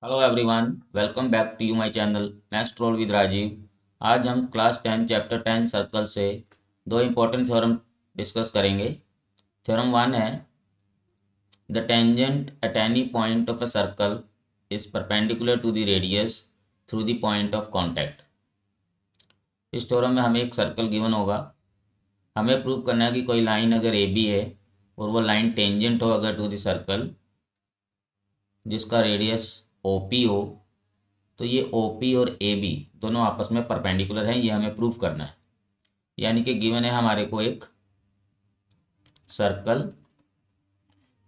Hello everyone, welcome back to you my channel maths troll with Rajiv. आज हम class 10 chapter 10 circle से दो important theorem discuss करेंगे। Theorem 1 है the tangent at any point of a circle is perpendicular to the radius through the point of contact. इस theorem में हमें एक सर्कल गिवन होगा, हमें प्रूव करना है कि कोई लाइन अगर ए बी है और वो लाइन टेंजेंट हो अगर टू द सर्कल जिसका रेडियस ओ पी हो, तो ये OP और AB दोनों आपस में परपेंडिकुलर हैं, ये हमें प्रूफ करना है। यानी कि गिवन है हमारे को एक सर्कल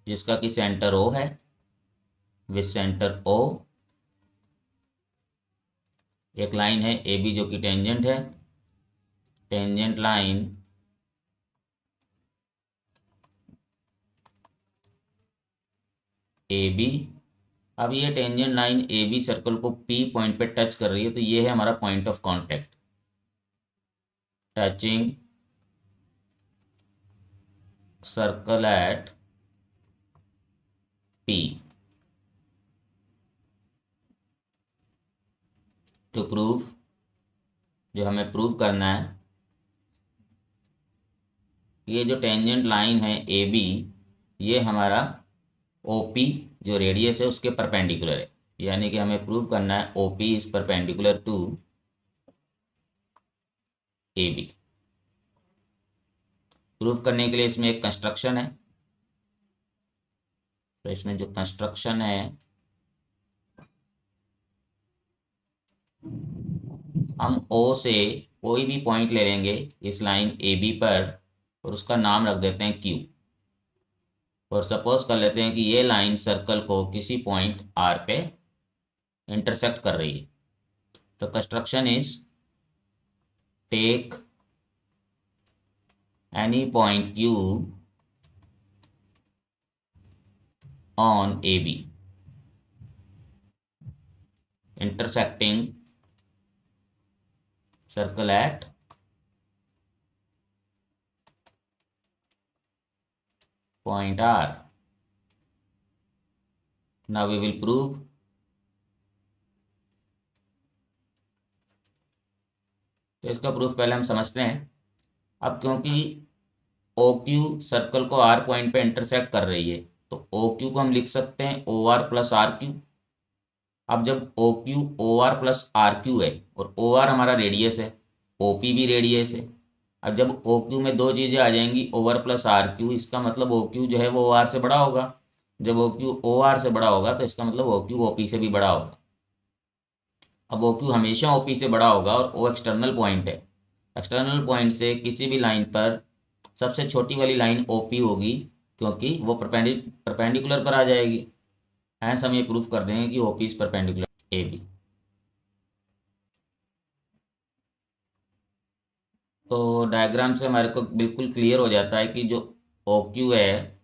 जिसका कि सेंटर O है विद सेंटर O, एक लाइन है AB जो कि टेंजेंट है, टेंजेंट लाइन AB। अब ये टेंजेंट लाइन AB सर्कल को P पॉइंट पे टच कर रही है, तो ये है हमारा point of contact, touching circle at P। To prove, जो हमें प्रूव करना है, ये जो टेंजेंट लाइन है AB ये हमारा OP जो रेडियस है उसके परपेंडिकुलर है। यानी कि हमें प्रूव करना है OP is perpendicular to AB। Prove करने के लिए इसमें एक कंस्ट्रक्शन है, तो इसमें जो कंस्ट्रक्शन है हम O से कोई भी पॉइंट ले लेंगे इस लाइन AB पर और उसका नाम रख देते हैं Q, और सपोज कर लेते हैं कि ये लाइन सर्कल को किसी पॉइंट R पे इंटरसेक्ट कर रही है। तो construction is take any point Q on AB intersecting circle at point R. Now we will prove तो इसका प्रूफ पहले हम समझते हैं। अब क्योंकि OQ सर्कल को R पॉइंट पे इंटरसेक्ट कर रही है, तो OQ को हम लिख सकते हैं OR प्लस RQ। अब जब OQ OR प्लस RQ है और OR हमारा रेडियस है, OP भी रेडियस है, अब जब OQ में दो चीजें आ जाएंगी OR प्लस RQ, इसका मतलब OQ जो है वो OR से बड़ा होगा। जब OQ OR से बड़ा होगा तो इसका मतलब OQ OP से भी बड़ा होगा। अब OQ हमेशा OP से बड़ा होगा और O एक्सटर्नल पॉइंट है, एक्सटर्नल पॉइंट से किसी भी लाइन पर सबसे छोटी वाली लाइन OP होगी क्योंकि वो परपेंडिकुलर पर आ जाएगी। हैंस हम ये प्रूफ कर देंगे कि OP इज परपेंडिकुलर AB। तो डायग्राम से हमारे को बिल्कुल क्लियर हो जाता है कि जो OQ है,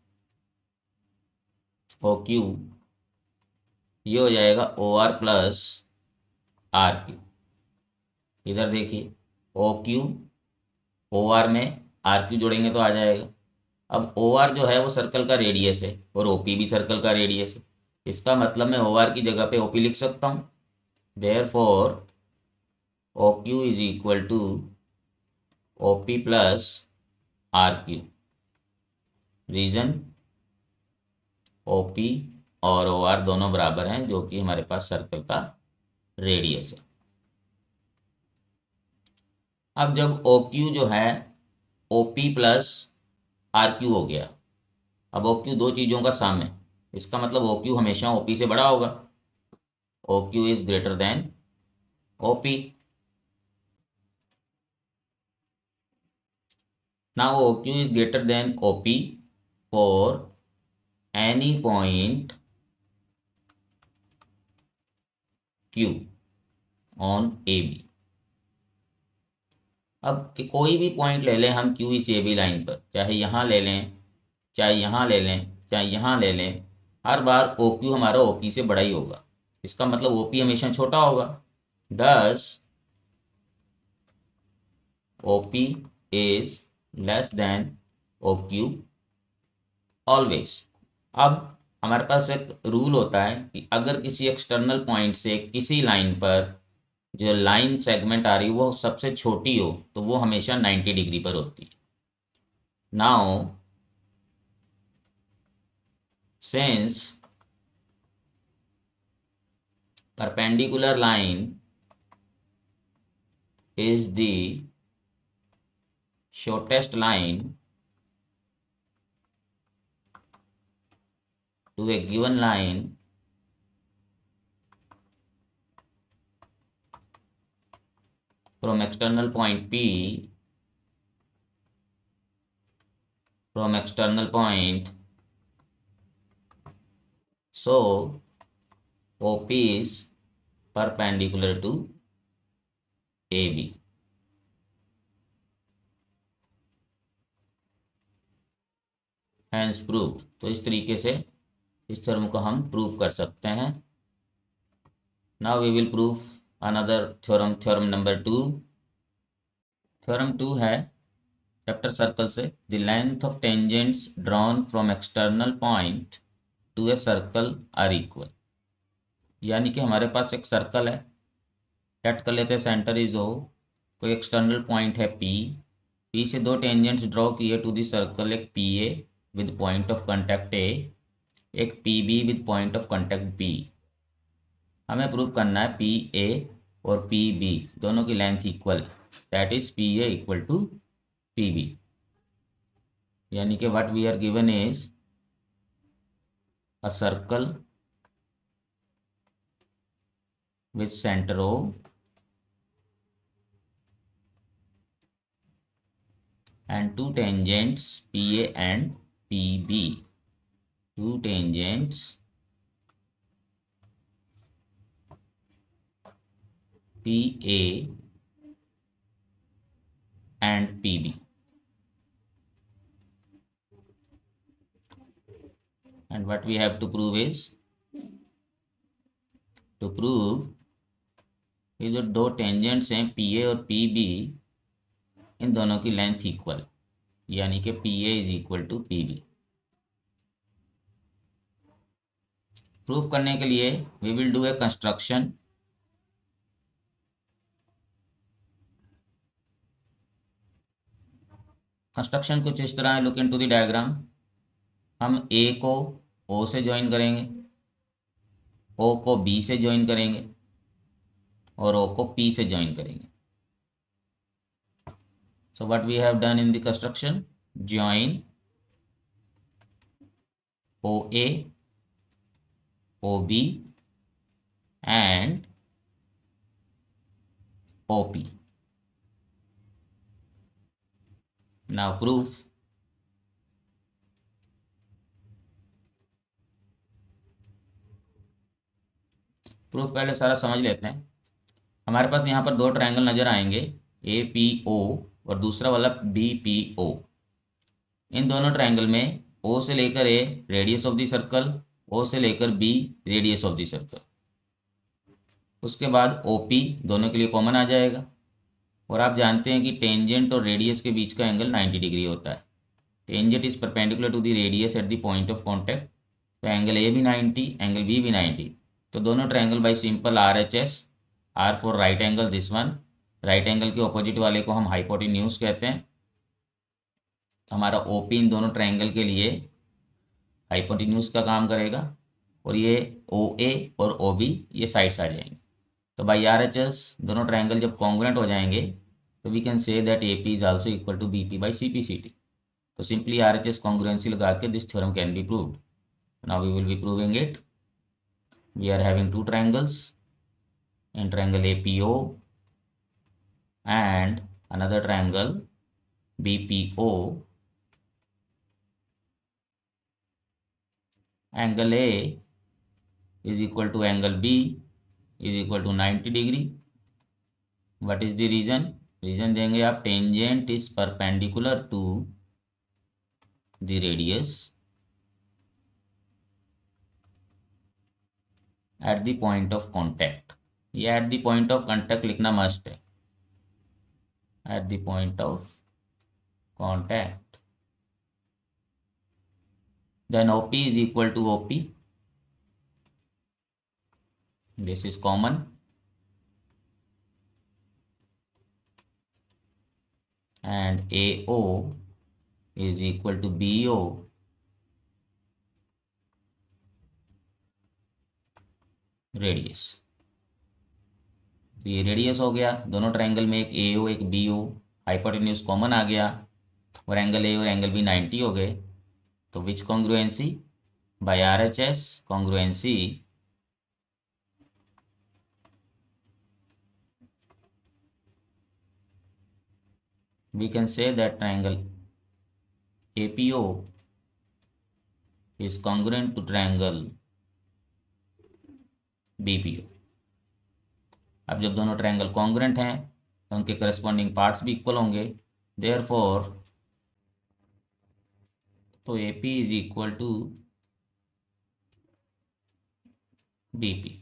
OQ ये हो जाएगा OR प्लस RQ। इधर देखिए OQ OR में RQ जोड़ेंगे तो आ जाएगा। अब OR जो है वो सर्कल का रेडियस है और OP भी सर्कल का रेडियस है, इसका मतलब मैं OR की जगह पे OP लिख सकता हूँ। Therefore OQ is equal to OP plus RQ। Reason OP और OR दोनों बराबर हैं, जो कि हमारे पास सर्कल का रेडियस है। अब जब OQ जो है OP प्लस RQ हो गया, अब OQ दो चीजों का सम है, इसका मतलब OQ हमेशा OP से बड़ा होगा। OQ is greater than OP। Now OQ is greater than OP for any point Q on AB। अब कि कोई भी पॉइंट ले लें हम Q इस AB लाइन पर, चाहे यहाँ ले लें, चाहे यहाँ ले लें, चाहे यहाँ ले लें, हर बार OQ हमारा OP से बड़ा ही होगा। इसका मतलब OP हमेशा छोटा होगा, thus OP is less than OQ always। अब हमारे पास एक रूल होता है कि अगर किसी एक्सटर्नल पॉइंट से किसी लाइन पर जो लाइन सेगमेंट आ रही है वो सबसे छोटी हो तो वो हमेशा 90 डिग्री पर होती है। Now since perpendicular line is the shortest line to a given line from external point P from external point, so OP is perpendicular to AB. Hence proved. तो इस तरीके से इस थ्योरम को हम प्रूव कर सकते हैं। Now we will prove another theorem, theorem number 2. Theorem 2 है चैप्टर सर्कल से, the length of tangents drawn from external point to a circle are equal। यानी कि हमारे पास एक सर्कल है, सेट कर लेते हैं सेंटर इज ओ, कोई एक्सटर्नल पॉइंट है पी से दो टेंजेंट्स ड्रॉ किए टू दी सर्कल, एक P A with point of contact A, एक P B with point of contact B. हमें प्रूव करना है पी ए और पी बी दोनों की लेंथ इक्वल है, that is P A equal to P B. यानी कि what we are given is a circle with center O and two tangents PA and PB, two tangents PA and PB, and what we have to prove is ये जो दो tangents हैं PA और PB इन दोनों की length equal, यानी कि PA is equal to PB। Proof करने के लिए we will do a construction. Construction कुछ इस तरह है, लुक इनटू द डायग्राम। हम ए को ओ से ज्वाइन करेंगे, ओ को बी से ज्वाइन करेंगे और ओ को पी से ज्वाइन करेंगे। So what we have done in the construction, join OA, OB and OP. Now proof। Proof पहले सारा समझ लेते हैं। हमारे पास यहाँ पर दो ट्रायंगल नजर आएंगे, APO और दूसरा वाला BPO। इन दोनों ट्रायंगल में O से लेकर A radius of the circle, O से लेकर B radius of the circle. उसके बाद OP दोनों के लिए कॉमन आ जाएगा। और आप जानते हैं कि टेंजेंट और रेडियस के बीच का एंगल 90 डिग्री होता है। Tangent is perpendicular to the radius at the point of contact, तो एंगल ए भी 90, एंगल बी भी 90। तो दोनों triangle by simple RHS, R for right angle, this one. Right angle के ऑपोजिट वाले को हम हाइपोटेन्यूज कहते हैं। हमारा OP इन दोनों ट्रायंगल के लिए हाइपोटेन्यूज का काम करेगा और ये OA और OB ये साइड्स आ जाएंगे। तो बाय RHS दोनों ट्रायंगल जब कॉन्ग्रुएंट हो जाएंगे तो we can say that AP is also equal to BP by CPCT। तो सिंपली RHS कॉन्ग्रुएंसी लगा के this theorem can be proved. Now we will be proving it. We are having two triangles, in triangle APO and another triangle BPO. Angle A is equal to angle B is equal to 90 degree. What is the reason? Reason देंगे आप, tangent is perpendicular to the radius at the point of contact। ये eight the point of contact लिखना must है, eight the point of contact then OP is equal to OP. This is common. And AO is equal to BO radius. तो ये radius हो गया, दोनों triangle में एक AO एक BO, हाइपोटेन्यूज कॉमन आ गया और एंगल A और एंगल B 90 हो गए। तो which congruency by RHS congruency we can say that triangle APO is congruent to triangle BPO। अब जब दोनों ट्रायंगल कॉन्ग्रुएंट हैं तो उनके करस्पॉन्डिंग पार्ट्स भी इक्वल होंगे, देयरफॉर तो AP is equal to BP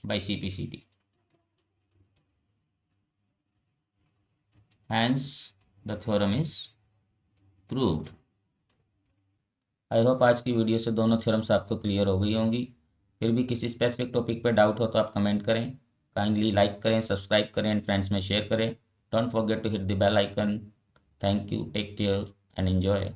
by CPCD। Hence the theorem is proved। I hope आज की वीडियो से दोनों थ्योरम्स आपको क्लियर हो गई होंगी। फिर भी किसी स्पेसिफिक टॉपिक पर डाउट हो तो आप कमेंट करें। काइंडली लाइक करें, सब्सक्राइब करें एंड फ्रेंड्स में शेयर करें। Don't forget to hit the bell icon. Thank you, take care and enjoy.